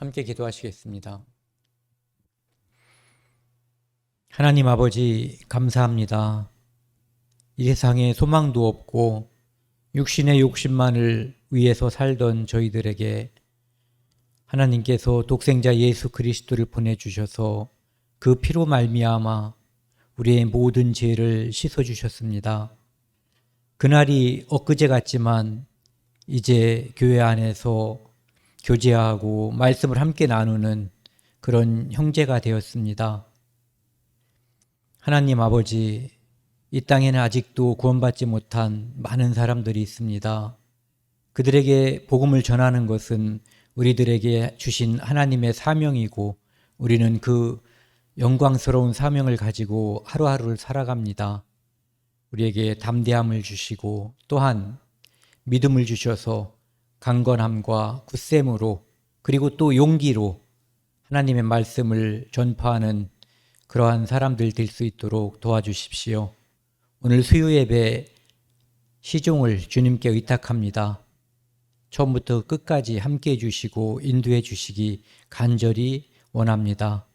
함께 기도하시겠습니다. 하나님 아버지, 감사합니다. 이 세상에 소망도 없고 육신의 욕심만을 위해서 살던 저희들에게 하나님께서 독생자 예수 그리스도를 보내주셔서 그 피로 말미암아 우리의 모든 죄를 씻어주셨습니다. 그날이 엊그제 같지만 이제 교회 안에서 교제하고 말씀을 함께 나누는 그런 형제가 되었습니다. 하나님 아버지, 이 땅에는 아직도 구원받지 못한 많은 사람들이 있습니다. 그들에게 복음을 전하는 것은 우리들에게 주신 하나님의 사명이고 우리는 그 영광스러운 사명을 가지고 하루하루를 살아갑니다. 우리에게 담대함을 주시고 또한 믿음을 주셔서 강건함과 굳셈으로 그리고 또 용기로 하나님의 말씀을 전파하는 그러한 사람들 될 수 있도록 도와주십시오. 오늘 수요 예배 시종을 주님께 의탁합니다. 처음부터 끝까지 함께해 주시고 인도해 주시기 간절히 원합니다.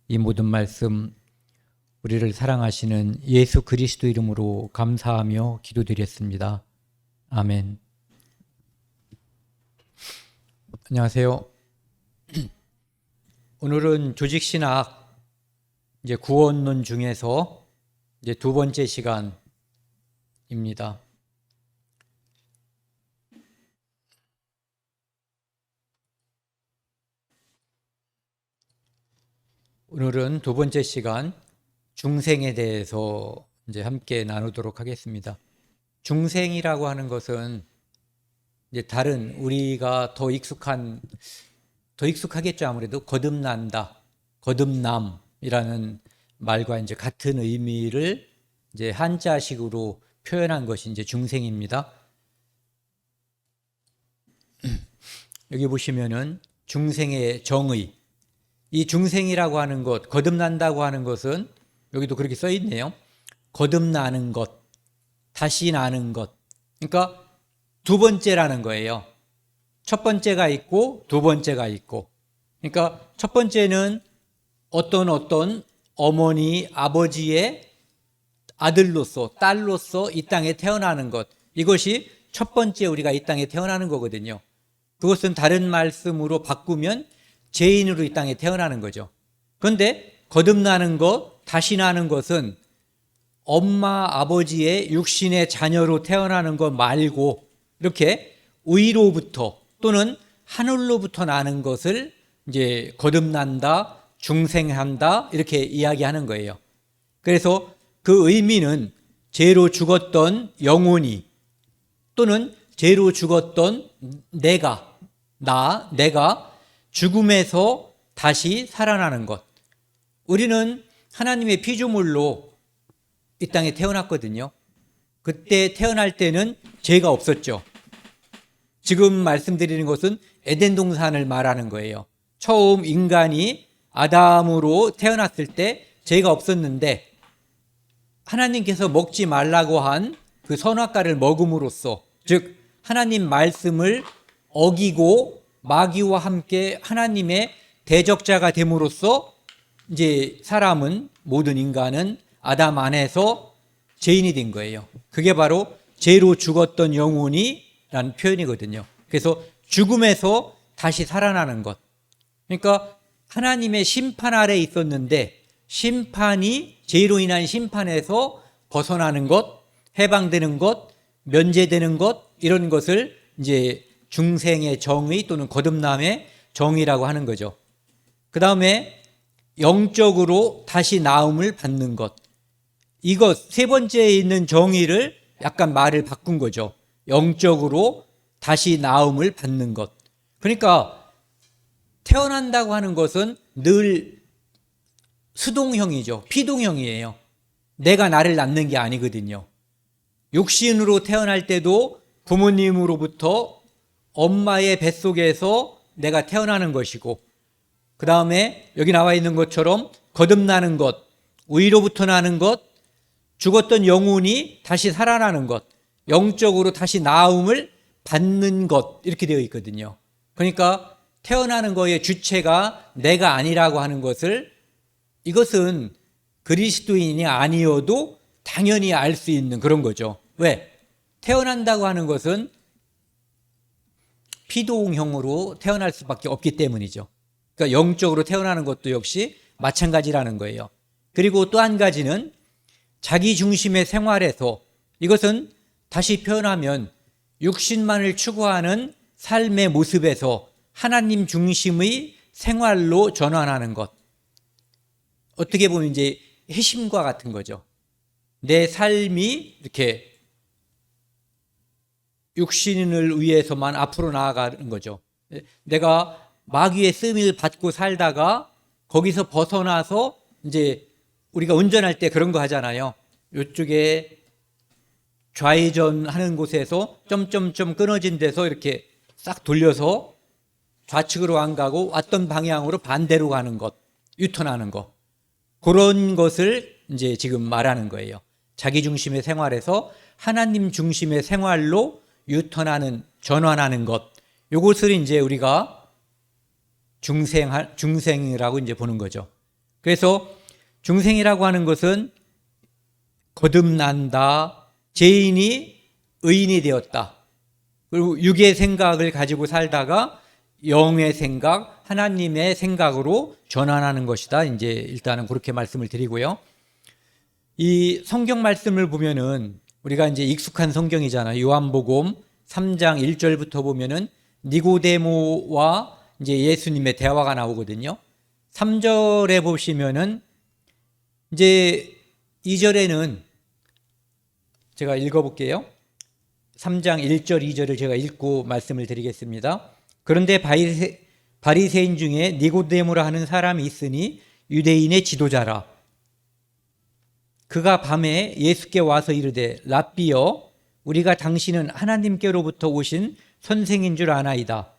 이 모든 말씀 우리를 사랑하시는 예수 그리스도 이름으로 감사하며 기도드렸습니다. 아멘. 안녕하세요. 오늘은 조직신학 이제 구원론 중에서 이제 두 번째 시간입니다. 오늘은 두 번째 시간 중생에 대해서 이제 함께 나누도록 하겠습니다. 중생이라고 하는 것은 이제 다른 우리가 더 익숙하겠죠. 아무래도 거듭난다, 거듭남이라는 말과 이제 같은 의미를 이제 한자식으로 표현한 것이 이제 중생입니다. 여기 보시면은 중생의 정의, 이 중생이라고 하는 것, 거듭난다고 하는 것은 여기도 그렇게 써 있네요. 거듭나는 것, 다시 나는 것. 그러니까 두 번째라는 거예요. 첫 번째가 있고 두 번째가 있고. 그러니까 첫 번째는 어떤 어머니, 아버지의 아들로서, 딸로서 이 땅에 태어나는 것. 이것이 첫 번째 우리가 이 땅에 태어나는 거거든요. 그것은 다른 말씀으로 바꾸면 죄인으로 이 땅에 태어나는 거죠. 그런데 거듭나는 것, 다시 나는 것은 엄마, 아버지의 육신의 자녀로 태어나는 것 말고 이렇게 위로부터 또는 하늘로부터 나는 것을 이제 거듭난다, 중생한다 이렇게 이야기하는 거예요. 그래서 그 의미는 죄로 죽었던 영혼이 또는 죄로 죽었던 내가 죽음에서 다시 살아나는 것. 우리는 하나님의 피조물로 이 땅에 태어났거든요. 그때 태어날 때는 죄가 없었죠. 지금 말씀드리는 것은 에덴 동산을 말하는 거예요. 처음 인간이 아담으로 태어났을 때 죄가 없었는데 하나님께서 먹지 말라고 한 그 선악과를 먹음으로써, 즉 하나님 말씀을 어기고 마귀와 함께 하나님의 대적자가 됨으로써 이제 사람은, 모든 인간은 아담 안에서 죄인이 된 거예요. 그게 바로 죄로 죽었던 영혼이라는 표현이거든요. 그래서 죽음에서 다시 살아나는 것. 그러니까 하나님의 심판 아래 있었는데 심판이, 죄로 인한 심판에서 벗어나는 것, 해방되는 것, 면제되는 것, 이런 것을 이제 중생의 정의 또는 거듭남의 정의라고 하는 거죠. 그 다음에 영적으로 다시 나음을 받는 것. 이것 세 번째에 있는 정의를 약간 말을 바꾼 거죠. 영적으로 다시 나음을 받는 것. 그러니까 태어난다고 하는 것은 늘 수동형이죠. 피동형이에요. 내가 나를 낳는 게 아니거든요. 육신으로 태어날 때도 부모님으로부터 엄마의 뱃속에서 내가 태어나는 것이고, 그 다음에 여기 나와 있는 것처럼 거듭나는 것, 위로부터 나는 것, 죽었던 영혼이 다시 살아나는 것, 영적으로 다시 나음을 받는 것, 이렇게 되어 있거든요. 그러니까 태어나는 거의 주체가 내가 아니라고 하는 것을, 이것은 그리스도인이 아니어도 당연히 알 수 있는 그런 거죠. 왜? 태어난다고 하는 것은 피동형으로 태어날 수밖에 없기 때문이죠. 그러니까 영적으로 태어나는 것도 역시 마찬가지라는 거예요. 그리고 또 한 가지는 자기 중심의 생활에서, 이것은 다시 표현하면 육신만을 추구하는 삶의 모습에서 하나님 중심의 생활로 전환하는 것. 어떻게 보면 이제 회심과 같은 거죠. 내 삶이 이렇게 육신을 위해서만 앞으로 나아가는 거죠. 내가 마귀의 쓰임을 받고 살다가 거기서 벗어나서 이제 우리가 운전할 때 그런 거 하잖아요. 이쪽에 좌회전 하는 곳에서 점점점 끊어진 데서 이렇게 싹 돌려서 좌측으로 안 가고 왔던 방향으로 반대로 가는 것, 유턴하는 것. 그런 것을 이제 지금 말하는 거예요. 자기 중심의 생활에서 하나님 중심의 생활로 유턴하는, 전환하는 것. 요것을 이제 우리가 중생이라고 이제 보는 거죠. 그래서 중생이라고 하는 것은 거듭난다, 죄인이 의인이 되었다. 그리고 육의 생각을 가지고 살다가 영의 생각, 하나님의 생각으로 전환하는 것이다. 이제 일단은 그렇게 말씀을 드리고요. 이 성경 말씀을 보면은 우리가 이제 익숙한 성경이잖아요. 요한복음 3장 1절부터 보면은 니고데모와 이제 예수님의 대화가 나오거든요. 3절에 보시면은 이제 2절에는 제가 읽어볼게요. 3장 1절 2절을 제가 읽고 말씀을 드리겠습니다. 그런데 바리새인 중에 니고데모라 하는 사람이 있으니 유대인의 지도자라. 그가 밤에 예수께 와서 이르되 랍비여, 우리가 당신은 하나님께로부터 오신 선생인 줄 아나이다.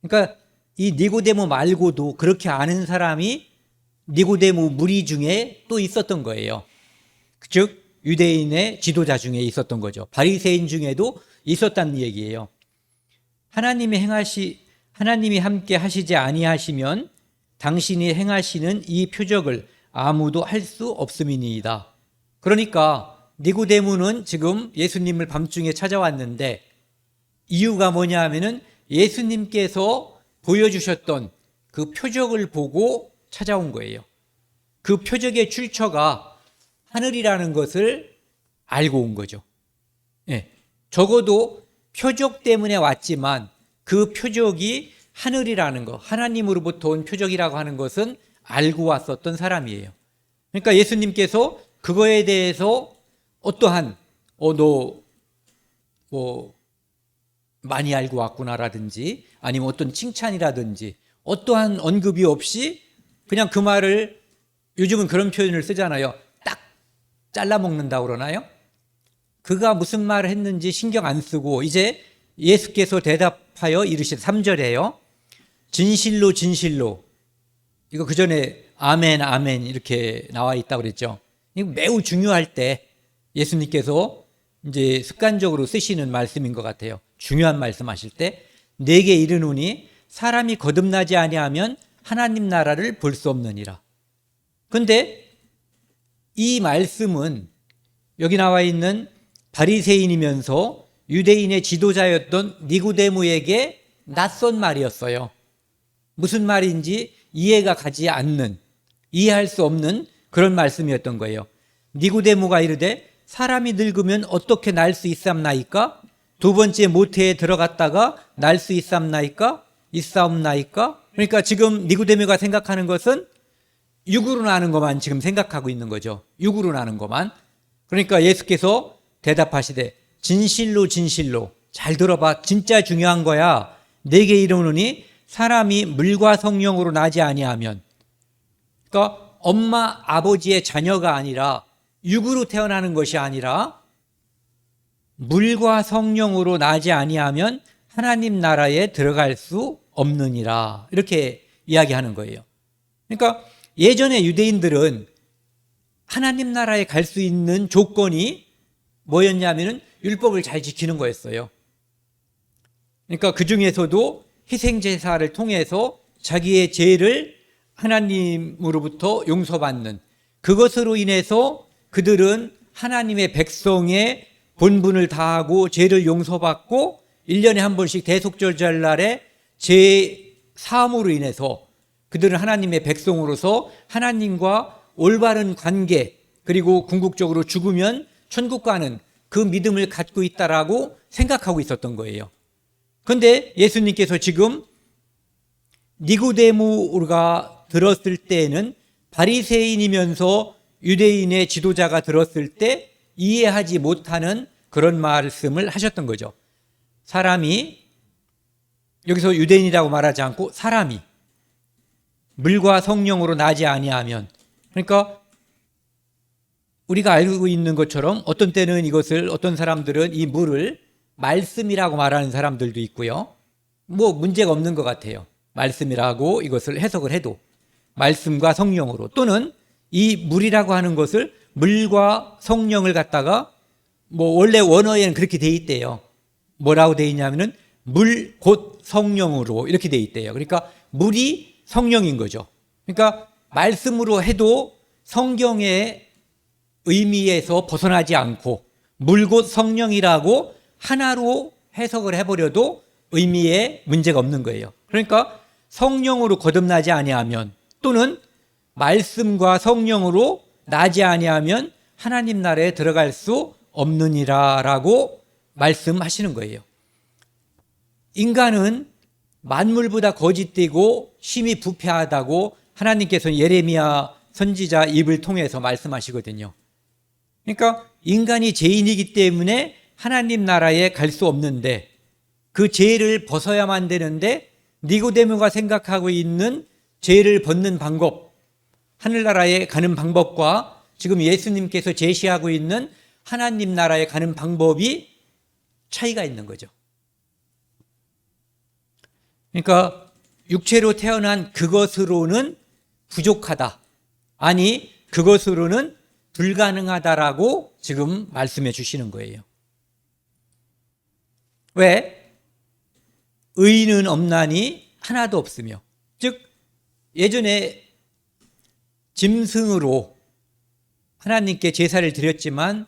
그러니까 이 니고데모 말고도 그렇게 아는 사람이 니고데모 무리 중에 또 있었던 거예요. 즉 유대인의 지도자 중에 있었던 거죠. 바리새인 중에도 있었다는 얘기예요. 하나님이 함께 하시지 아니하시면 당신이 행하시는 이 표적을 아무도 할 수 없음이니이다. 그러니까 니고데모는 지금 예수님을 밤중에 찾아왔는데 이유가 뭐냐 하면은 예수님께서 보여주셨던 그 표적을 보고 찾아온 거예요. 그 표적의 출처가 하늘이라는 것을 알고 온 거죠. 예, 적어도 표적 때문에 왔지만 그 표적이 하늘이라는 것, 하나님으로부터 온 표적이라고 하는 것은 알고 왔었던 사람이에요. 그러니까 예수님께서 그거에 대해서 어떠한 너 많이 알고 왔구나라든지 아니면 어떤 칭찬이라든지 어떠한 언급이 없이 그냥 그 말을, 요즘은 그런 표현을 쓰잖아요. 딱 잘라먹는다고 그러나요? 그가 무슨 말을 했는지 신경 안 쓰고 이제 예수께서 대답하여 이르시되 3절에요. 진실로 진실로, 이거 그 전에 아멘 아멘 이렇게 나와 있다고 그랬죠. 이거 매우 중요할 때 예수님께서 이제 습관적으로 쓰시는 말씀인 것 같아요. 중요한 말씀하실 때 내게 이르노니 사람이 거듭나지 아니하면 하나님 나라를 볼 수 없느니라. 그런데 이 말씀은 여기 나와 있는 바리새인이면서 유대인의 지도자였던 니고데모에게 낯선 말이었어요. 무슨 말인지 이해가 가지 않는, 이해할 수 없는 그런 말씀이었던 거예요. 니고데모가 이르되 사람이 늙으면 어떻게 날 수 있삼나이까? 두 번째 모태에 들어갔다가 날 수 있삼나이까? 있사옵나이까? 그러니까 지금 니고데모가 생각하는 것은 육으로 나는 것만 지금 생각하고 있는 거죠. 육으로 나는 것만. 그러니까 예수께서 대답하시되 진실로 진실로, 잘 들어봐, 진짜 중요한 거야. 내게 이르노니 사람이 물과 성령으로 나지 아니하면, 그러니까 엄마 아버지의 자녀가 아니라 육으로 태어나는 것이 아니라 물과 성령으로 나지 아니하면 하나님 나라에 들어갈 수 없느니라, 이렇게 이야기하는 거예요. 그러니까 예전에 유대인들은 하나님 나라에 갈 수 있는 조건이 뭐였냐면은 율법을 잘 지키는 거였어요. 그러니까 그 중에서도 희생제사를 통해서 자기의 죄를 하나님으로부터 용서받는, 그것으로 인해서 그들은 하나님의 백성의 본분을 다하고 죄를 용서받고 1년에 한 번씩 대속절날에 죄 사함으로 인해서 그들은 하나님의 백성으로서 하나님과 올바른 관계, 그리고 궁극적으로 죽으면 천국 가는 그 믿음을 갖고 있다라고 생각하고 있었던 거예요. 그런데 예수님께서 지금 니고데모가 들었을 때에는, 바리새인이면서 유대인의 지도자가 들었을 때 이해하지 못하는 그런 말씀을 하셨던 거죠. 사람이, 여기서 유대인이라고 말하지 않고 사람이 물과 성령으로 나지 아니하면, 그러니까 우리가 알고 있는 것처럼 어떤 때는 이것을, 어떤 사람들은 이 물을 말씀이라고 말하는 사람들도 있고요. 뭐 문제가 없는 것 같아요. 말씀이라고 이것을 해석을 해도 말씀과 성령으로, 또는 이 물이라고 하는 것을 물과 성령을 갖다가 뭐 원래 원어에는 그렇게 돼 있대요. 뭐라고 돼 있냐면은 물 곧 성령으로 이렇게 돼 있대요. 그러니까 물이 성령인 거죠. 그러니까 말씀으로 해도 성경의 의미에서 벗어나지 않고 물 곧 성령이라고 하나로 해석을 해버려도 의미에 문제가 없는 거예요. 그러니까 성령으로 거듭나지 아니하면, 또는 말씀과 성령으로 나지 아니하면 하나님 나라에 들어갈 수 없느니라라고 말씀하시는 거예요. 인간은 만물보다 거짓되고 심히 부패하다고 하나님께서 예레미야 선지자 입을 통해서 말씀하시거든요. 그러니까 인간이 죄인이기 때문에 하나님 나라에 갈 수 없는데, 그 죄를 벗어야만 되는데 니고데모가 생각하고 있는 죄를 벗는 방법, 하늘나라에 가는 방법과 지금 예수님께서 제시하고 있는 하나님 나라에 가는 방법이 차이가 있는 거죠. 그러니까 육체로 태어난 그것으로는 부족하다, 아니 그것으로는 불가능하다라고 지금 말씀해 주시는 거예요. 왜? 의인은 없나니 하나도 없으며, 즉 예전에 짐승으로 하나님께 제사를 드렸지만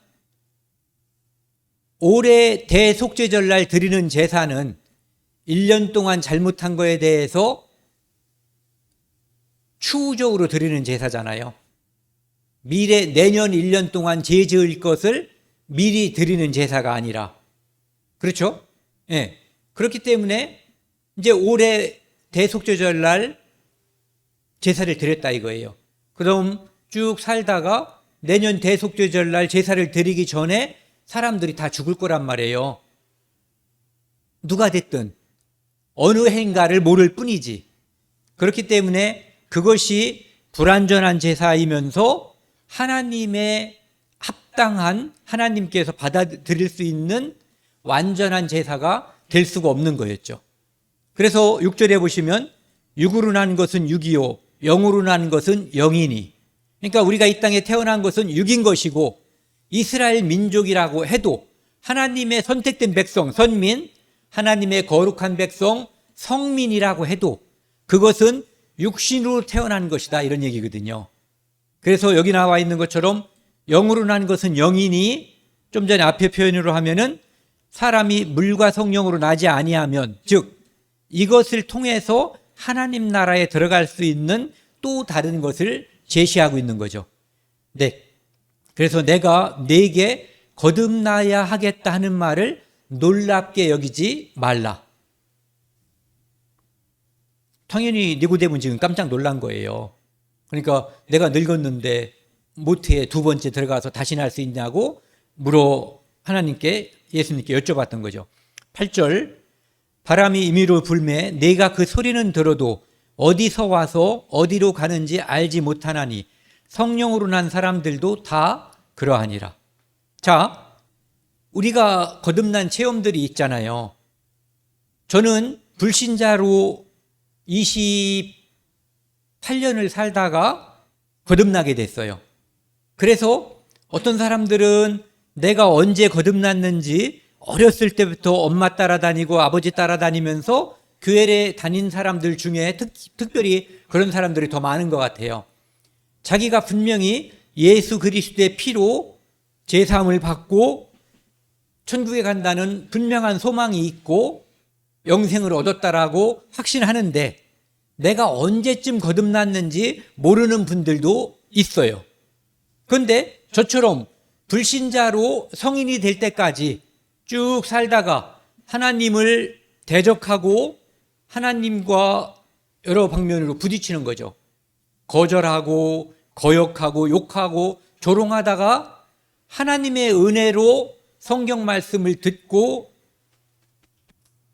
올해 대속죄절날 드리는 제사는 1년 동안 잘못한 거에 대해서 추후적으로 드리는 제사잖아요. 내년 1년 동안 죄 지을 것을 미리 드리는 제사가 아니라, 그렇죠? 예. 그렇기 때문에 이제 올해 대속죄절날 제사를 드렸다 이거예요. 그럼 쭉 살다가 내년 대속죄절날 제사를 드리기 전에 사람들이 다 죽을 거란 말이에요. 누가 됐든 어느 행가를 모를 뿐이지. 그렇기 때문에 그것이 불완전한 제사이면서 하나님의 합당한, 하나님께서 받아들일 수 있는 완전한 제사가 될 수가 없는 거였죠. 그래서 6절에 보시면 육으로 난 것은 육이요 영으로 난 것은 영이니, 그러니까 우리가 이 땅에 태어난 것은 육인 것이고, 이스라엘 민족이라고 해도 하나님의 선택된 백성, 선민, 하나님의 거룩한 백성, 성민이라고 해도 그것은 육신으로 태어난 것이다, 이런 얘기거든요. 그래서 여기 나와 있는 것처럼 영으로 난 것은 영이니, 좀 전에 앞에 표현으로 하면은 사람이 물과 성령으로 나지 아니하면, 즉 이것을 통해서 하나님 나라에 들어갈 수 있는 또 다른 것을 제시하고 있는 거죠. 네. 그래서 내가 네게 거듭나야 하겠다 하는 말을 놀랍게 여기지 말라. 당연히 니고데모는 지금 깜짝 놀란 거예요. 그러니까 내가 늙었는데 모태에 두 번째 들어가서 다시 날 수 있냐고 하나님께, 예수님께 여쭤봤던 거죠. 8절, 바람이 임의로 불매 내가 그 소리는 들어도 어디서 와서 어디로 가는지 알지 못하나니 성령으로 난 사람들도 다 그러하니라. 자, 우리가 거듭난 체험들이 있잖아요. 저는 불신자로 28년을 살다가 거듭나게 됐어요. 그래서 어떤 사람들은 내가 언제 거듭났는지 어렸을 때부터 엄마 따라다니고 아버지 따라다니면서 교회에 다닌 사람들 중에 특별히 그런 사람들이 더 많은 것 같아요. 자기가 분명히 예수 그리스도의 피로 제사함을 받고 천국에 간다는 분명한 소망이 있고 영생을 얻었다라고 확신하는데 내가 언제쯤 거듭났는지 모르는 분들도 있어요. 그런데 저처럼 불신자로 성인이 될 때까지 쭉 살다가 하나님을 대적하고 하나님과 여러 방면으로 부딪히는 거죠. 거절하고 거역하고 욕하고 조롱하다가 하나님의 은혜로 성경 말씀을 듣고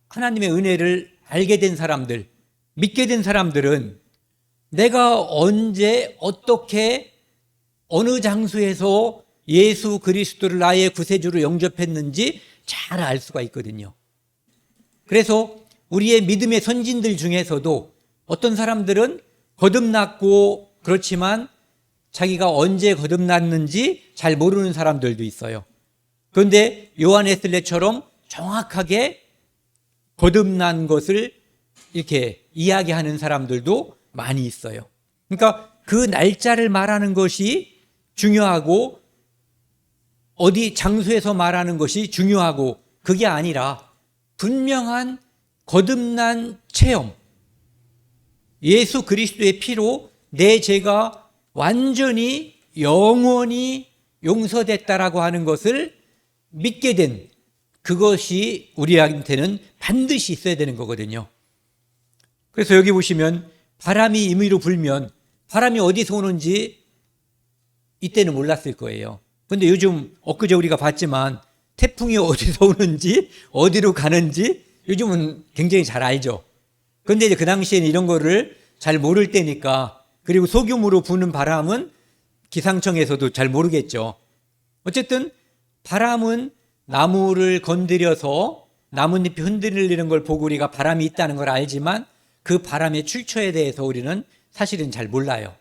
하나님의 은혜를 알게 된 사람들, 믿게 된 사람들은 내가 언제 어떻게 어느 장소에서 예수 그리스도를 나의 구세주로 영접했는지 잘 알 수가 있거든요. 그래서 우리의 믿음의 선진들 중에서도 어떤 사람들은 거듭났고 그렇지만 자기가 언제 거듭났는지 잘 모르는 사람들도 있어요. 그런데 요한 웨슬레처럼 정확하게 거듭난 것을 이렇게 이야기하는 사람들도 많이 있어요. 그러니까 그 날짜를 말하는 것이 중요하고 어디 장소에서 말하는 것이 중요하고 그게 아니라 분명한 거듭난 체험, 예수 그리스도의 피로 내 죄가 완전히 영원히 용서됐다라고 하는 것을 믿게 된 그것이 우리한테는 반드시 있어야 되는 거거든요. 그래서 여기 보시면 바람이 임의로 불면 바람이 어디서 오는지 이때는 몰랐을 거예요. 그런데 요즘 엊그제 우리가 봤지만 태풍이 어디서 오는지 어디로 가는지 요즘은 굉장히 잘 알죠. 그런데 이제 그 당시에는 이런 거를 잘 모를 때니까, 그리고 소규모로 부는 바람은 기상청에서도 잘 모르겠죠. 어쨌든 바람은 나무를 건드려서 나뭇잎이 흔들리는 걸 보고 우리가 바람이 있다는 걸 알지만 그 바람의 출처에 대해서 우리는 사실은 잘 몰라요.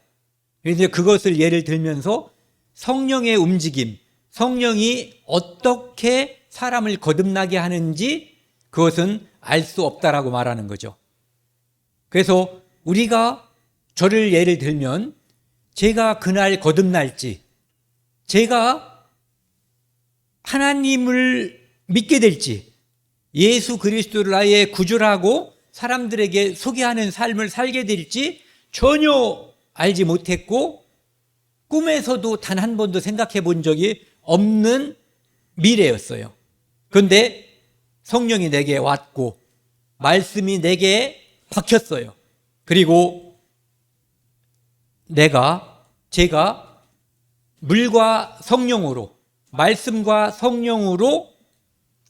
그래서 그것을 예를 들면서 성령의 움직임, 성령이 어떻게 사람을 거듭나게 하는지 그것은 알 수 없다라고 말하는 거죠. 그래서 우리가 저를 예를 들면 제가 그날 거듭날지, 제가 하나님을 믿게 될지, 예수 그리스도를 나의 구주라고 사람들에게 소개하는 삶을 살게 될지 전혀 알지 못했고 꿈에서도 단 한 번도 생각해 본 적이 없는 미래였어요. 그런데 성령이 내게 왔고 말씀이 내게 박혔어요. 그리고 제가 물과 성령으로, 말씀과 성령으로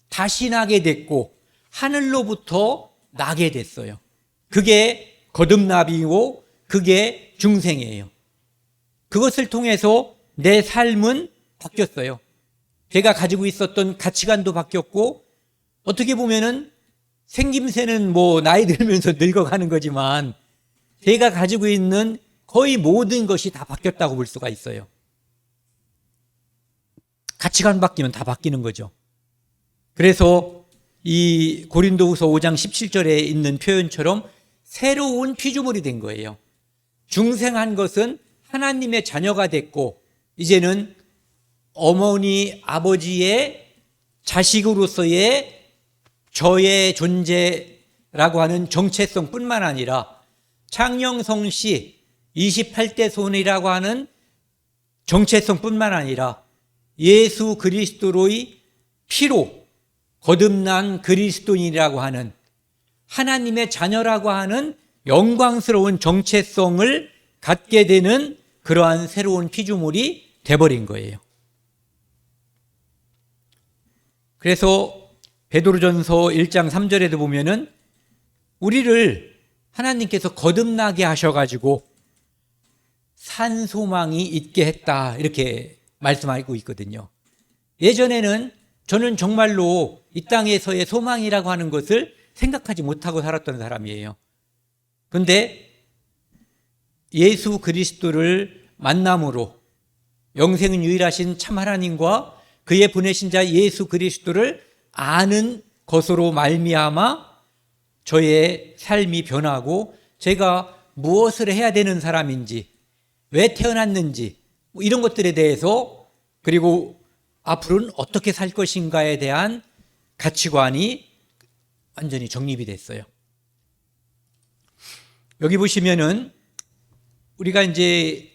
다시 나게 됐고 하늘로부터 나게 됐어요. 그게 거듭남이고 그게 중생이에요. 그것을 통해서 내 삶은 바뀌었어요. 제가 가지고 있었던 가치관도 바뀌었고, 어떻게 보면은 생김새는 나이 들면서 늙어가는 거지만 제가 가지고 있는 거의 모든 것이 다 바뀌었다고 볼 수가 있어요. 가치관 바뀌면 다 바뀌는 거죠. 그래서 이 고린도후서 5장 17절에 있는 표현처럼 새로운 피조물이 된 거예요. 중생한 것은 하나님의 자녀가 됐고 이제는 어머니 아버지의 자식으로서의 저의 존재라고 하는 정체성뿐만 아니라 창녕성 씨 28대 손이라고 하는 정체성뿐만 아니라 예수 그리스도로의 피로 거듭난 그리스도인이라고 하는 하나님의 자녀라고 하는 영광스러운 정체성을 갖게 되는 그러한 새로운 피조물이 돼버린 거예요. 그래서 베드로전서 1장 3절에도 보면은 우리를 하나님께서 거듭나게 하셔가지고 산 소망이 있게 했다 이렇게 말씀하고 있거든요. 예전에는 저는 정말로 이 땅에서의 소망이라고 하는 것을 생각하지 못하고 살았던 사람이에요. 그런데 예수 그리스도를 만남으로 영생은 유일하신 참 하나님과 그의 보내신 자 예수 그리스도를 아는 것으로 말미암아 저의 삶이 변하고 제가 무엇을 해야 되는 사람인지, 왜 태어났는지, 이런 것들에 대해서, 그리고 앞으로는 어떻게 살 것인가에 대한 가치관이 완전히 정립이 됐어요. 여기 보시면은 우리가 이제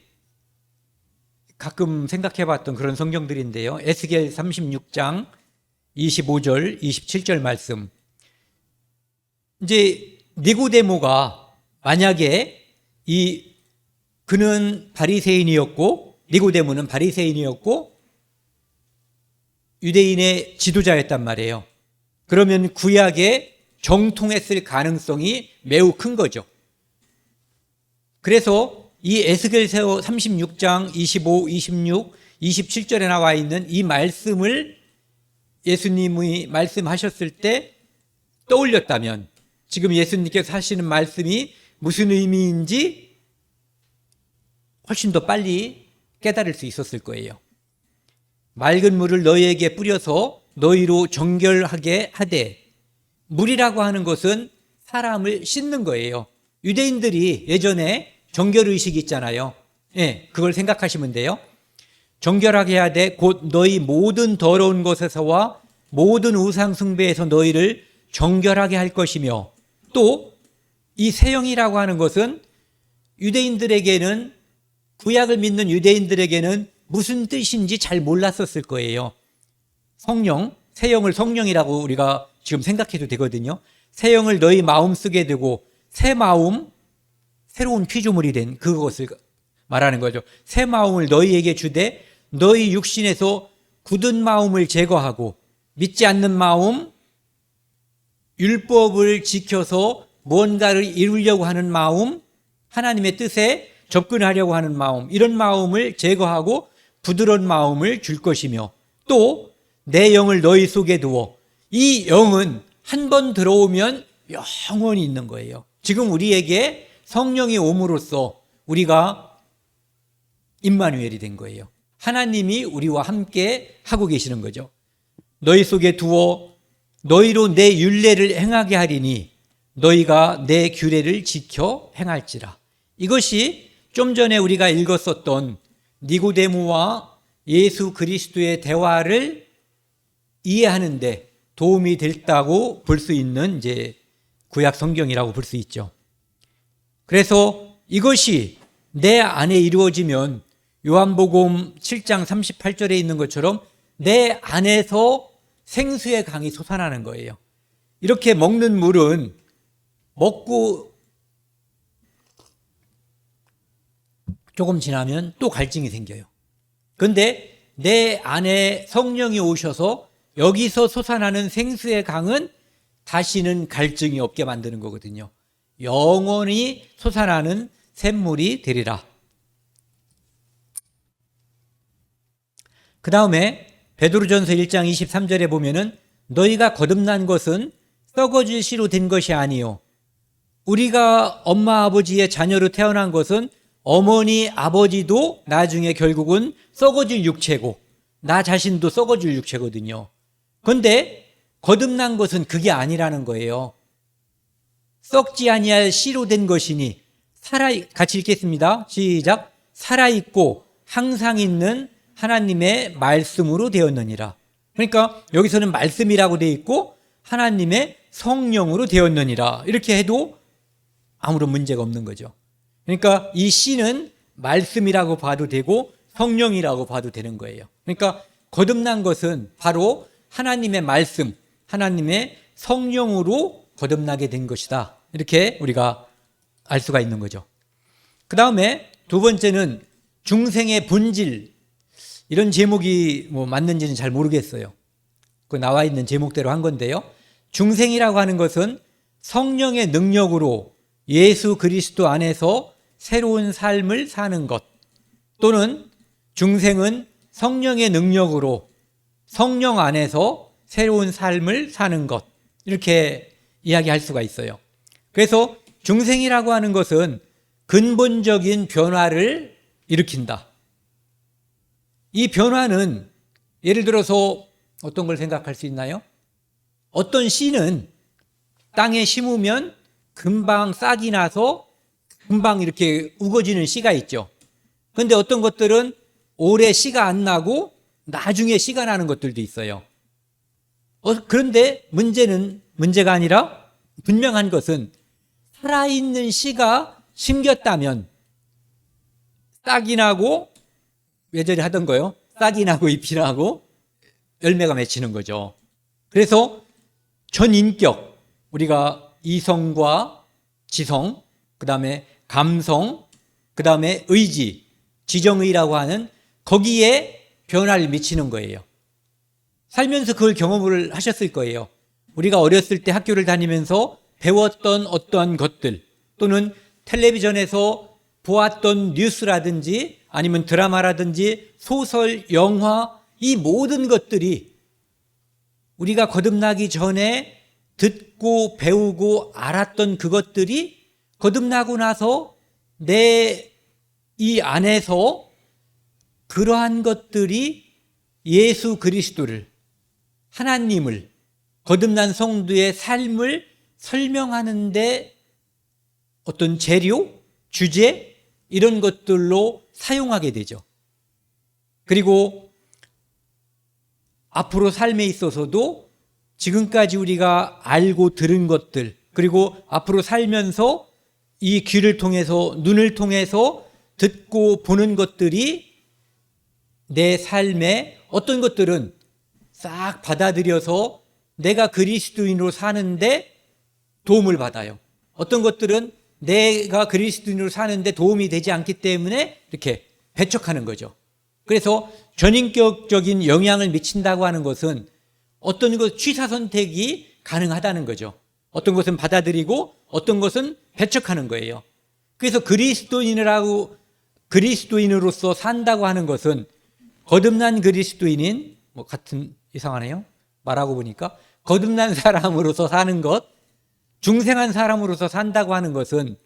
가끔 생각해 봤던 그런 성경들인데요. 에스겔 36장 25절, 27절 말씀. 이제 니고데모가 만약에 그는 바리새인이었고, 니고데모는 바리새인이었고 유대인의 지도자였단 말이에요. 그러면 구약에 정통했을 가능성이 매우 큰 거죠. 그래서 이 에스겔서 36장 25, 26, 27절에 나와 있는 이 말씀을 예수님이 말씀하셨을 때 떠올렸다면, 지금 예수님께서 하시는 말씀이 무슨 의미인지 훨씬 더 빨리 깨달을 수 있었을 거예요. 맑은 물을 너희에게 뿌려서 너희로 정결하게 하되, 물이라고 하는 것은 사람을 씻는 거예요. 유대인들이 예전에 정결의식이 있잖아요. 그걸 생각하시면 돼요. 정결하게 하되 곧 너희 모든 더러운 것에서와 모든 우상 숭배에서 너희를 정결하게 할 것이며, 또 이 세형이라고 하는 것은 유대인들에게는, 구약을 믿는 유대인들에게는 무슨 뜻인지 잘 몰랐었을 거예요. 성령, 세형을 성령이라고 우리가 지금 생각해도 되거든요. 세형을 너희 마음속에 두고 새 마음, 새로운 피조물이 된 그것을 말하는 거죠. 새 마음을 너희에게 주되 너희 육신에서 굳은 마음을 제거하고 믿지 않는 마음, 율법을 지켜서 뭔가를 이루려고 하는 마음, 하나님의 뜻에 접근하려고 하는 마음, 이런 마음을 제거하고 부드러운 마음을 줄 것이며, 또 내 영을 너희 속에 두어, 이 영은 한 번 들어오면 영원히 있는 거예요. 지금 우리에게 성령이 옴으로써 우리가 임마누엘이 된 거예요. 하나님이 우리와 함께 하고 계시는 거죠. 너희 속에 두어 너희로 내 율례를 행하게 하리니 너희가 내 규례를 지켜 행할지라. 이것이 좀 전에 우리가 읽었었던 니고데모와 예수 그리스도의 대화를 이해하는데 도움이 됐다고 볼 수 있는 이제 구약 성경이라고 볼 수 있죠. 그래서 이것이 내 안에 이루어지면 요한복음 7장 38절에 있는 것처럼 내 안에서 생수의 강이 솟아나는 거예요. 이렇게 먹는 물은 먹고 조금 지나면 또 갈증이 생겨요. 그런데 내 안에 성령이 오셔서 여기서 솟아나는 생수의 강은 다시는 갈증이 없게 만드는 거거든요. 영원히 솟아나는 샘물이 되리라. 그 다음에 베드로전서 1장 23절에 보면은 너희가 거듭난 것은 썩어질 씨로 된 것이 아니요 우리가 엄마 아버지의 자녀로 태어난 것은 어머니 아버지도 나중에 결국은 썩어질 육체고 나 자신도 썩어질 육체거든요. 그런데 거듭난 것은 그게 아니라는 거예요. 썩지 아니할 씨로 된 것이니 같이 읽겠습니다. 시작. 살아있고 항상 있는 하나님의 말씀으로 되었느니라. 그러니까 여기서는 말씀이라고 되어 있고 하나님의 성령으로 되었느니라. 이렇게 해도 아무런 문제가 없는 거죠. 그러니까 이 씨는 말씀이라고 봐도 되고 성령이라고 봐도 되는 거예요. 그러니까 거듭난 것은 바로 하나님의 말씀, 하나님의 성령으로 거듭나게 된 것이다. 이렇게 우리가 알 수가 있는 거죠. 그 다음에 두 번째는 중생의 본질. 이런 제목이 맞는지는 잘 모르겠어요. 그 나와 있는 제목대로 한 건데요. 중생이라고 하는 것은 성령의 능력으로 예수 그리스도 안에서 새로운 삶을 사는 것, 또는 중생은 성령의 능력으로 성령 안에서 새로운 삶을 사는 것, 이렇게 이야기할 수가 있어요. 그래서 중생이라고 하는 것은 근본적인 변화를 일으킨다. 이 변화는 예를 들어서 어떤 걸 생각할 수 있나요? 어떤 씨는 땅에 심으면 금방 싹이 나서 금방 이렇게 우거지는 씨가 있죠. 그런데 어떤 것들은 오래 씨가 안 나고 나중에 씨가 나는 것들도 있어요. 그런데 문제가 아니라 분명한 것은 살아있는 씨가 심겼다면 싹이 나고 예전에 하던 거요. 싹이 나고 잎이 나고 열매가 맺히는 거죠. 그래서 전인격, 우리가 이성과 지성, 그 다음에 감성, 그 다음에 의지, 지정의라고 하는 거기에 변화를 미치는 거예요. 살면서 그걸 경험을 하셨을 거예요. 우리가 어렸을 때 학교를 다니면서 배웠던 어떠한 것들 또는 텔레비전에서 보았던 뉴스라든지 아니면 드라마라든지 소설, 영화 이 모든 것들이 우리가 거듭나기 전에 듣고 배우고 알았던 그것들이 거듭나고 나서 내 이 안에서 그러한 것들이 예수 그리스도를 하나님을 거듭난 성도의 삶을 설명하는데 어떤 재료, 주제 이런 것들로 사용하게 되죠. 그리고 앞으로 삶에 있어서도 지금까지 우리가 알고 들은 것들 그리고 앞으로 살면서 이 귀를 통해서 눈을 통해서 듣고 보는 것들이 내 삶에 어떤 것들은 싹 받아들여서 내가 그리스도인으로 사는데 도움을 받아요. 어떤 것들은 내가 그리스도인으로 사는데 도움이 되지 않기 때문에 이렇게 배척하는 거죠. 그래서 전인격적인 영향을 미친다고 하는 것은 어떤 것 취사 선택이 가능하다는 거죠. 어떤 것은 받아들이고 어떤 것은 배척하는 거예요. 그래서 그리스도인으로서 산다고 하는 것은 거듭난 그리스도인인 같은 이상하네요. 말하고 보니까 거듭난 사람으로서 사는 것, 중생한 사람으로서 산다고 하는 것은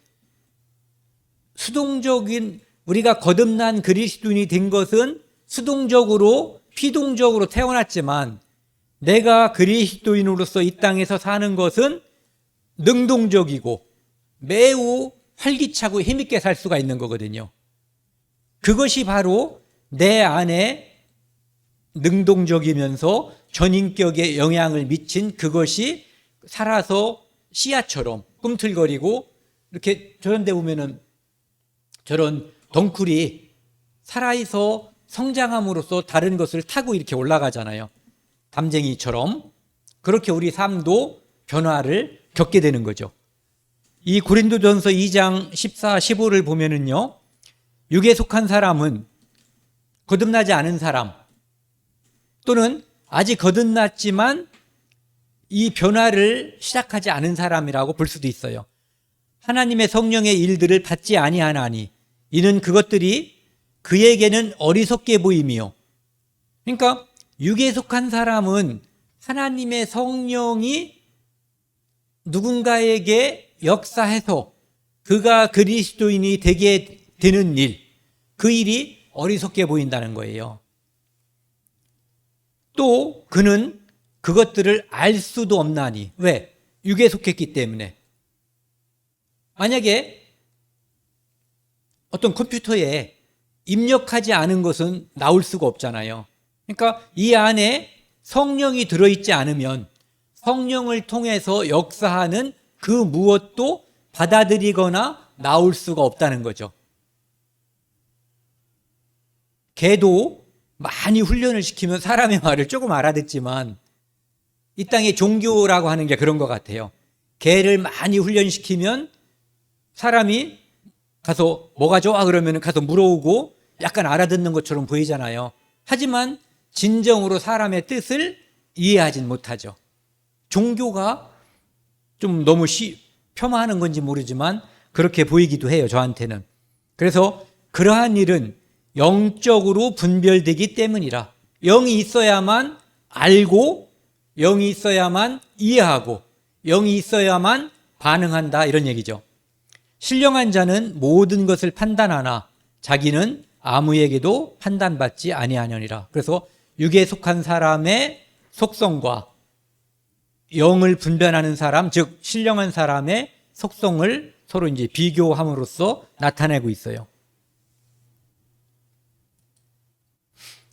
수동적인 우리가 거듭난 그리스도인이 된 것은 수동적으로 피동적으로 태어났지만 내가 그리스도인으로서 이 땅에서 사는 것은 능동적이고 매우 활기차고 힘있게 살 수가 있는 거거든요. 그것이 바로 내 안에 능동적이면서 전인격에 영향을 미친 그것이 살아서 씨앗처럼 꿈틀거리고 이렇게 저런 데 보면은 저런 덩굴이 살아서 성장함으로써 다른 것을 타고 이렇게 올라가잖아요. 담쟁이처럼. 그렇게 우리 삶도 변화를 겪게 되는 거죠. 이 고린도전서 2장 14, 15를 보면은요. 육에 속한 사람은 거듭나지 않은 사람 또는 아직 거듭났지만 이 변화를 시작하지 않은 사람이라고 볼 수도 있어요. 하나님의 성령의 일들을 받지 아니하나니 이는 그것들이 그에게는 어리석게 보임이요. 그러니까 육에 속한 사람은 하나님의 성령이 누군가에게 역사해서 그가 그리스도인이 되게 되는 일, 그 일이 어리석게 보인다는 거예요. 또 그는 그것들을 알 수도 없나니. 왜? 육에 속했기 때문에. 만약에 어떤 컴퓨터에 입력하지 않은 것은 나올 수가 없잖아요. 그러니까 이 안에 성령이 들어있지 않으면 성령을 통해서 역사하는 그 무엇도 받아들이거나 나올 수가 없다는 거죠. 개도 많이 훈련을 시키면 사람의 말을 조금 알아듣지만 이 땅에 종교라고 하는 게 그런 것 같아요. 개를 많이 훈련시키면 사람이 가서 뭐가 좋아 그러면 가서 물어오고 약간 알아듣는 것처럼 보이잖아요. 하지만 진정으로 사람의 뜻을 이해하진 못하죠. 종교가 좀 너무 폄하하는 건지 모르지만 그렇게 보이기도 해요, 저한테는. 그래서 그러한 일은 영적으로 분별되기 때문이라. 영이 있어야만 알고, 영이 있어야만 이해하고, 영이 있어야만 반응한다, 이런 얘기죠. 신령한 자는 모든 것을 판단하나 자기는 아무에게도 판단받지 아니하느니라. 그래서 육에 속한 사람의 속성과 영을 분별하는 사람, 즉 신령한 사람의 속성을 서로 이제 비교함으로써 나타내고 있어요.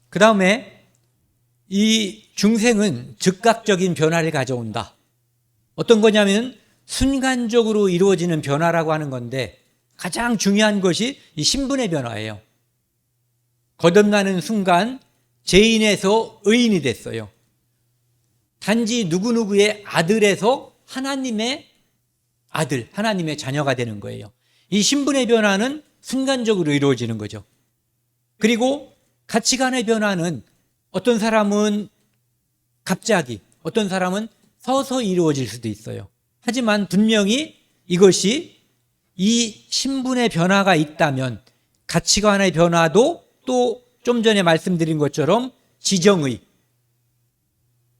그 다음에 이 중생은 즉각적인 변화를 가져온다. 어떤 거냐면 순간적으로 이루어지는 변화라고 하는 건데 가장 중요한 것이 이 신분의 변화예요. 거듭나는 순간 죄인에서 의인이 됐어요. 단지 누구누구의 아들에서 하나님의 아들, 하나님의 자녀가 되는 거예요. 이 신분의 변화는 순간적으로 이루어지는 거죠. 그리고 가치관의 변화는 어떤 사람은 갑자기, 어떤 사람은 서서히 이루어질 수도 있어요. 하지만 분명히 이것이 이 신분의 변화가 있다면 가치관의 변화도 또 좀 전에 말씀드린 것처럼 지정의,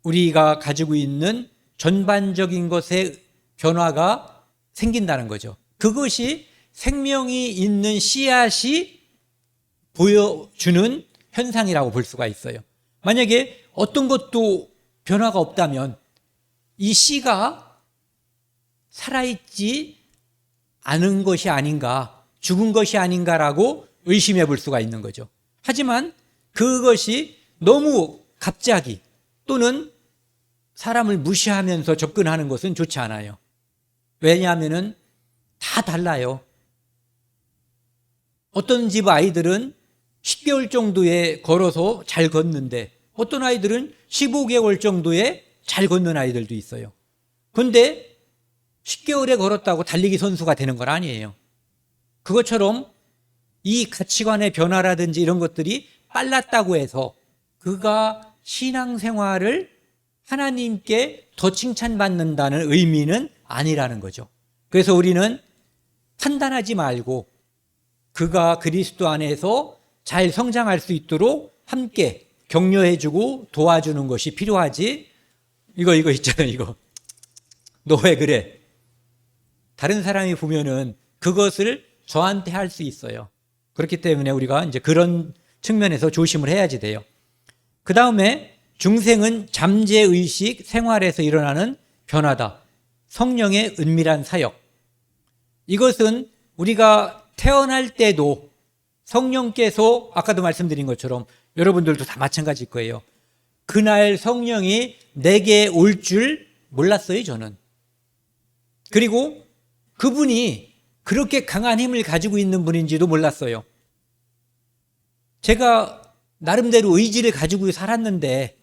우리가 가지고 있는 전반적인 것의 변화가 생긴다는 거죠. 그것이 생명이 있는 씨앗이 보여주는 현상이라고 볼 수가 있어요. 만약에 어떤 것도 변화가 없다면 이 씨가 살아있지 않은 것이 아닌가, 죽은 것이 아닌가라고 의심해 볼 수가 있는 거죠. 하지만 그것이 너무 갑자기 또는 사람을 무시하면서 접근하는 것은 좋지 않아요. 왜냐하면 다 달라요. 어떤 집 아이들은 10개월 정도에 걸어서 잘 걷는데 어떤 아이들은 15개월 정도에 잘 걷는 아이들도 있어요. 그런데 10개월에 걸었다고 달리기 선수가 되는 건 아니에요. 그것처럼 이 가치관의 변화라든지 이런 것들이 빨랐다고 해서 그가 신앙생활을 하나님께 더 칭찬받는다는 의미는 아니라는 거죠. 그래서 우리는 판단하지 말고 그가 그리스도 안에서 잘 성장할 수 있도록 함께 격려해주고 도와주는 것이 필요하지. 이거 있잖아요. 이거 너 왜 그래? 다른 사람이 보면은 그것을 저한테 할 수 있어요. 그렇기 때문에 우리가 이제 그런 측면에서 조심을 해야지 돼요. 그 다음에 중생은 잠재의식 생활에서 일어나는 변화다. 성령의 은밀한 사역. 이것은 우리가 태어날 때도 성령께서 아까도 말씀드린 것처럼 여러분들도 다 마찬가지일 거예요. 그날 성령이 내게 올 줄 몰랐어요, 저는. 그리고 그분이 그렇게 강한 힘을 가지고 있는 분인지도 몰랐어요. 제가 나름대로 의지를 가지고 살았는데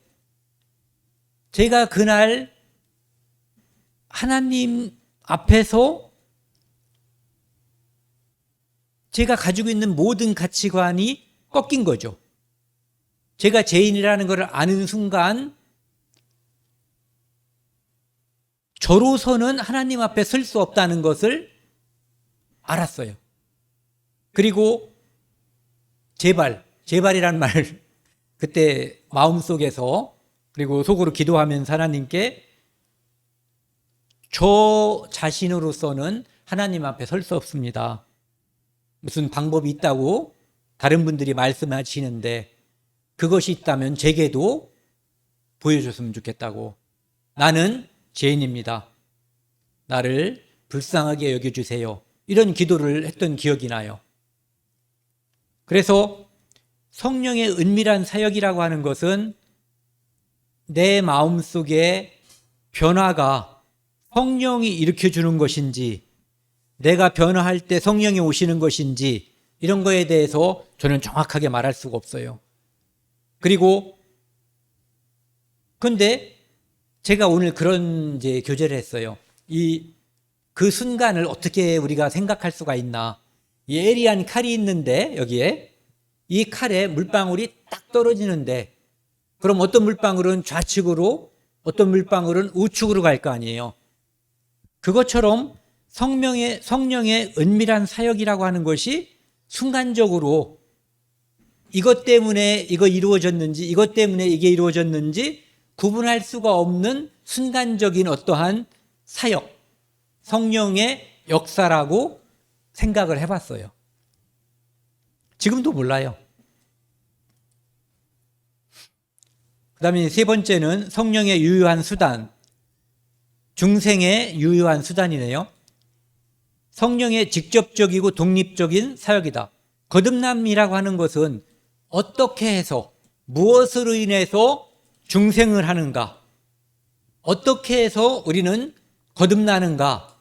제가 그날 하나님 앞에서 제가 가지고 있는 모든 가치관이 꺾인 거죠. 제가 죄인이라는 것을 아는 순간 저로서는 하나님 앞에 설 수 없다는 것을 알았어요. 그리고 제발이란 말 그때 마음속에서 그리고 속으로 기도하면서 하나님께 저 자신으로서는 하나님 앞에 설 수 없습니다. 무슨 방법이 있다고 다른 분들이 말씀하시는데 그것이 있다면 제게도 보여줬으면 좋겠다고. 나는 죄인입니다. 나를 불쌍하게 여겨주세요. 이런 기도를 했던 기억이 나요. 그래서 성령의 은밀한 사역이라고 하는 것은 내 마음속에 변화가 성령이 일으켜주는 것인지 내가 변화할 때 성령이 오시는 것인지 이런 거에 대해서 저는 정확하게 말할 수가 없어요. 그리고 근데 제가 오늘 그런 이제 교제를 했어요. 그 순간을 어떻게 우리가 생각할 수가 있나. 예리한 칼이 있는데 여기에 이 칼에 물방울이 딱 떨어지는데 그럼 어떤 물방울은 좌측으로 어떤 물방울은 우측으로 갈 거 아니에요. 그것처럼 성령의 은밀한 사역이라고 하는 것이 순간적으로 이것 때문에 이거 이루어졌는지 이것 때문에 이게 이루어졌는지 구분할 수가 없는 순간적인 어떠한 사역, 성령의 역사라고 생각을 해봤어요. 지금도 몰라요. 그 다음에 세 번째는 성령의 유효한 수단. 중생의 유효한 수단이네요. 성령의 직접적이고 독립적인 사역이다. 거듭남이라고 하는 것은 어떻게 해서, 무엇으로 인해서 중생을 하는가? 어떻게 해서 우리는 거듭나는가?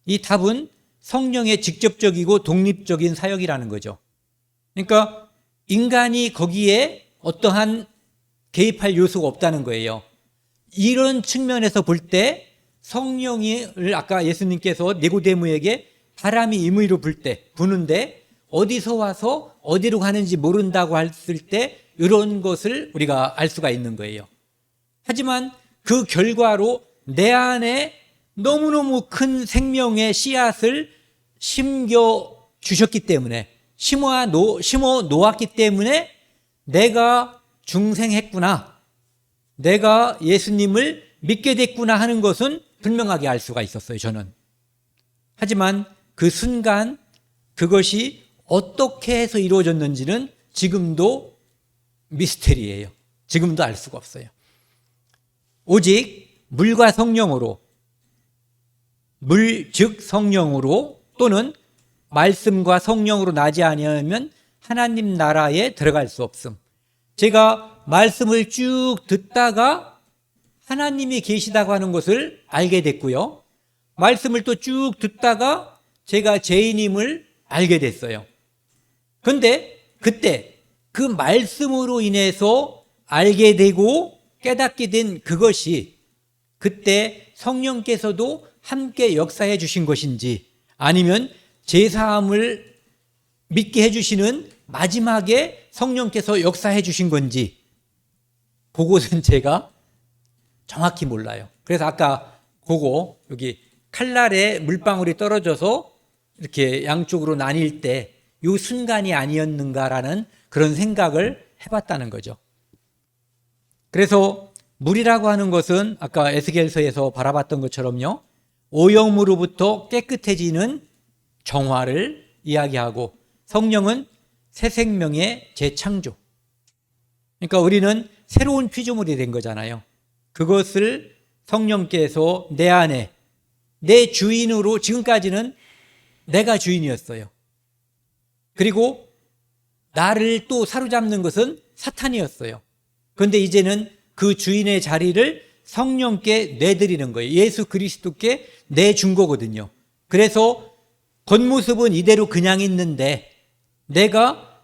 이 답은 성령의 직접적이고 독립적인 사역이라는 거죠. 그러니까 인간이 거기에 어떠한 개입할 요소가 없다는 거예요. 이런 측면에서 볼 때 성령을 아까 예수님께서 니고데모에게 바람이 임의로 부는데 어디서 와서 어디로 가는지 모른다고 했을 때 이런 것을 우리가 알 수가 있는 거예요. 하지만 그 결과로 내 안에 너무너무 큰 생명의 씨앗을 심겨 주셨기 때문에, 심어 놓았기 때문에 내가 중생했구나, 내가 예수님을 믿게 됐구나 하는 것은 분명하게 알 수가 있었어요, 저는. 하지만 그 순간 그것이 어떻게 해서 이루어졌는지는 지금도 미스테리예요. 지금도 알 수가 없어요. 오직 물과 성령으로, 물 즉 성령으로 또는 말씀과 성령으로 나지 아니하면 하나님 나라에 들어갈 수 없음. 제가 말씀을 쭉 듣다가 하나님이 계시다고 하는 것을 알게 됐고요. 말씀을 또 쭉 듣다가 제가 죄인임을 알게 됐어요. 그런데 그때 그 말씀으로 인해서 알게 되고 깨닫게 된 그것이 그때 성령께서도 함께 역사해 주신 것인지, 아니면 제사함을 믿게 해주시는 마지막에 성령께서 역사해 주신 건지, 그것은 제가 정확히 몰라요. 그래서 아까 그거 여기 칼날에 물방울이 떨어져서 이렇게 양쪽으로 나뉠 때 이 순간이 아니었는가라는 그런 생각을 해봤다는 거죠. 그래서 물이라고 하는 것은 아까 에스겔서에서 바라봤던 것처럼요, 오염으로부터 깨끗해지는 정화를 이야기하고, 성령은 새 생명의 재창조. 그러니까 우리는 새로운 피조물이 된 거잖아요. 그것을 성령께서 내 안에, 내 주인으로, 지금까지는 내가 주인이었어요. 그리고 나를 또 사로잡는 것은 사탄이었어요. 그런데 이제는 그 주인의 자리를 성령께 내드리는 거예요. 예수 그리스도께 내준 거거든요. 그래서 겉모습은 이대로 그냥 있는데 내가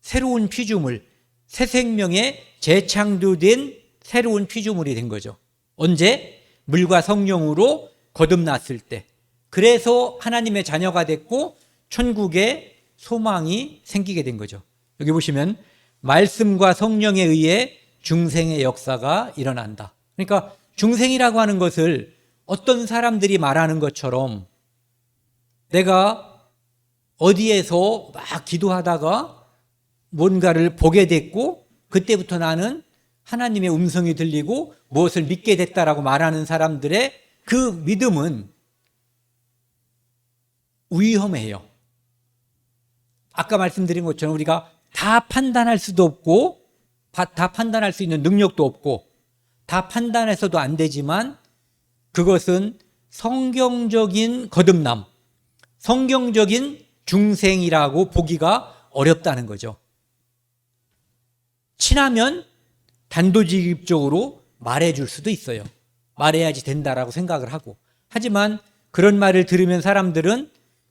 새로운 피조물, 새 생명의 재창조된 새로운 피조물이 된 거죠. 언제? 물과 성령으로 거듭났을 때. 그래서 하나님의 자녀가 됐고 천국에 소망이 생기게 된 거죠. 여기 보시면 말씀과 성령에 의해 중생의 역사가 일어난다. 그러니까 중생이라고 하는 것을 어떤 사람들이 말하는 것처럼 내가 어디에서 막 기도하다가 뭔가를 보게 됐고 그때부터 나는 하나님의 음성이 들리고 무엇을 믿게 됐다라고 말하는 사람들의 그 믿음은 위험해요. 아까 말씀드린 것처럼 우리가 다 판단할 수도 없고 다 판단할 수 있는 능력도 없고 다 판단해서도 안 되지만 그것은 성경적인 거듭남, 성경적인 중생이라고 보기가 어렵다는 거죠. 친하면 단도직입적으로 말해줄 수도 있어요. 말해야지 된다라고 생각을 하고. 하지만 그런 말을 들으면 사람들은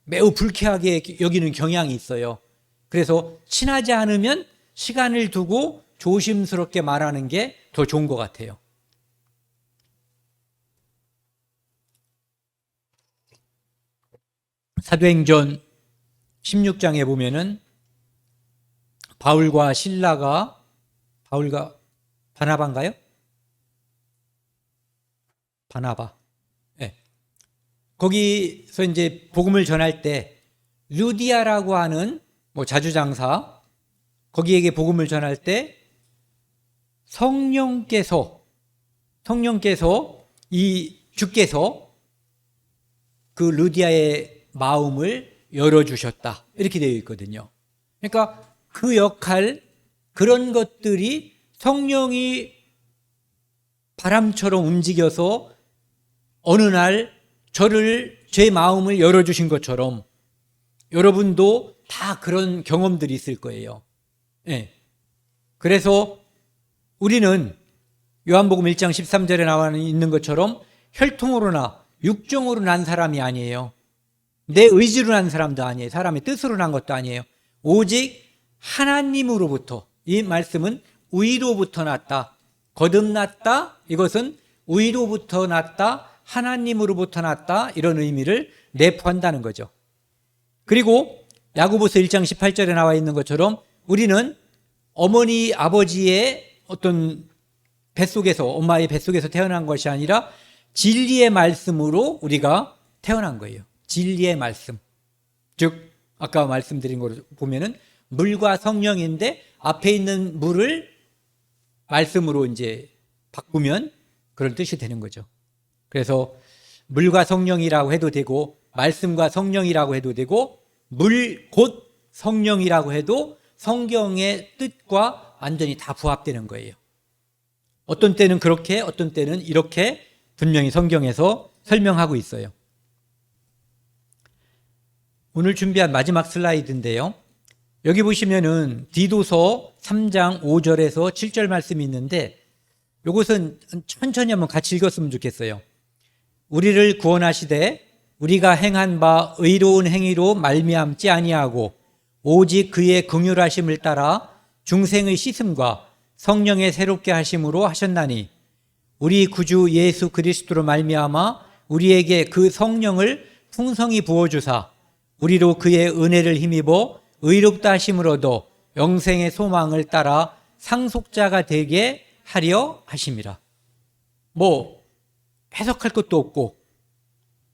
매우 불쾌하게 여기는 경향이 있어요. 그래서 친하지 않으면 시간을 두고 조심스럽게 말하는 게 더 좋은 것 같아요. 사도행전 16장에 보면은 바울과 바나바인가요? 바나바. 네. 거기서 이제 복음을 전할 때 루디아라고 하는 자주장사, 거기에게 복음을 전할 때 성령께서 주께서 그 루디아의 마음을 열어주셨다, 이렇게 되어 있거든요. 그러니까 그 역할, 그런 것들이 성령이 바람처럼 움직여서 어느 날 저를 제 마음을 열어주신 것처럼 여러분도 다 그런 경험들이 있을 거예요. 예. 그래서 우리는 요한복음 1장 13절에 나와 있는 것처럼 혈통으로나 육정으로 난 사람이 아니에요. 내 의지로 난 사람도 아니에요. 사람의 뜻으로 난 것도 아니에요. 오직 하나님으로부터, 이 말씀은 위로부터 났다, 거듭났다, 이것은 위로부터 났다, 하나님으로부터 났다, 이런 의미를 내포한다는 거죠. 그리고 야고보서 1장 18절에 나와 있는 것처럼 우리는 어머니 아버지의 어떤 뱃속에서, 엄마의 뱃속에서 태어난 것이 아니라 진리의 말씀으로 우리가 태어난 거예요. 진리의 말씀. 즉 아까 말씀드린 걸 보면은 물과 성령인데 앞에 있는 물을 말씀으로 이제 바꾸면 그런 뜻이 되는 거죠. 그래서 물과 성령이라고 해도 되고 말씀과 성령이라고 해도 되고 물 곧 성령이라고 해도 성경의 뜻과 완전히 다 부합되는 거예요. 어떤 때는 그렇게, 어떤 때는 이렇게 분명히 성경에서 설명하고 있어요. 오늘 준비한 마지막 슬라이드인데요. 여기 보시면은 디도서 3장 5절에서 7절 말씀이 있는데 이것은 천천히 한번 같이 읽었으면 좋겠어요. 우리를 구원하시되 우리가 행한 바 의로운 행위로 말미암지 아니하고 오직 그의 긍휼하심을 따라 중생의 씻음과 성령의 새롭게 하심으로 하셨나니 우리 구주 예수 그리스도로 말미암아 우리에게 그 성령을 풍성히 부어주사 우리로 그의 은혜를 힘입어 의롭다 하심을 얻어 영생의 소망을 따라 상속자가 되게 하려 하심이라. 뭐 해석할 것도 없고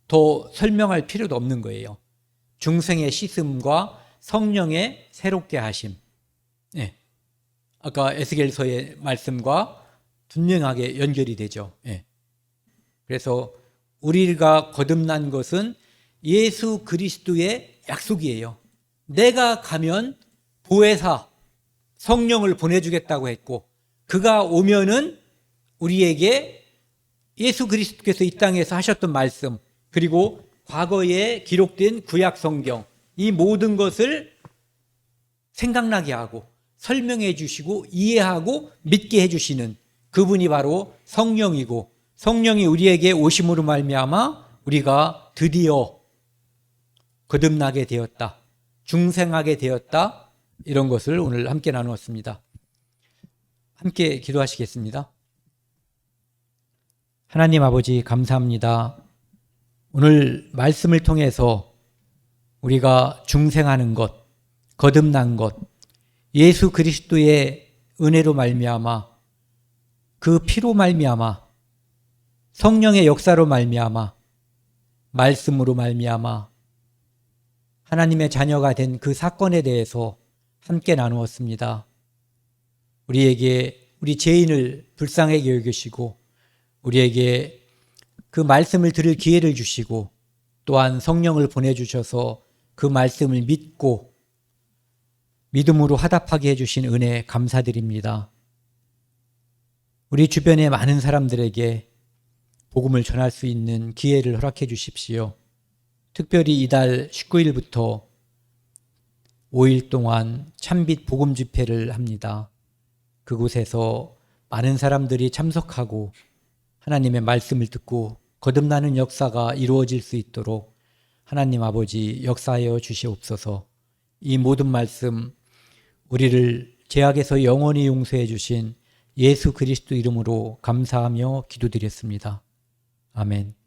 더 설명할 필요도 없는 거예요. 중생의 씻음과 성령의 새롭게 하심. 네. 아까 에스겔서의 말씀과 분명하게 연결이 되죠. 네. 그래서 우리가 거듭난 것은 예수 그리스도의 약속이에요. 내가 가면 보혜사 성령을 보내주겠다고 했고 그가 오면은 우리에게 예수 그리스도께서 이 땅에서 하셨던 말씀 그리고 과거에 기록된 구약 성경 이 모든 것을 생각나게 하고 설명해 주시고 이해하고 믿게 해주시는 그분이 바로 성령이고 성령이 우리에게 오심으로 말미암아 우리가 드디어 거듭나게 되었다, 중생하게 되었다, 이런 것을 오늘 함께 나누었습니다. 함께 기도하시겠습니다. 하나님 아버지 감사합니다. 오늘 말씀을 통해서 우리가 중생하는 것, 거듭난 것, 예수 그리스도의 은혜로 말미암아 그 피로 말미암아 성령의 역사로 말미암아 말씀으로 말미암아 하나님의 자녀가 된 그 사건에 대해서 함께 나누었습니다. 우리에게 우리 죄인을 불쌍하게 여기시고 우리에게 그 말씀을 들을 기회를 주시고 또한 성령을 보내주셔서 그 말씀을 믿고 믿음으로 화답하게 해주신 은혜 감사드립니다. 우리 주변의 많은 사람들에게 복음을 전할 수 있는 기회를 허락해 주십시오. 특별히 이달 19일부터 5일 동안 참빛 복음 집회를 합니다. 그곳에서 많은 사람들이 참석하고 하나님의 말씀을 듣고 거듭나는 역사가 이루어질 수 있도록 하나님 아버지 역사하여 주시옵소서. 이 모든 말씀 우리를 죄악에서 영원히 용서해 주신 예수 그리스도 이름으로 감사하며 기도드렸습니다. 아멘.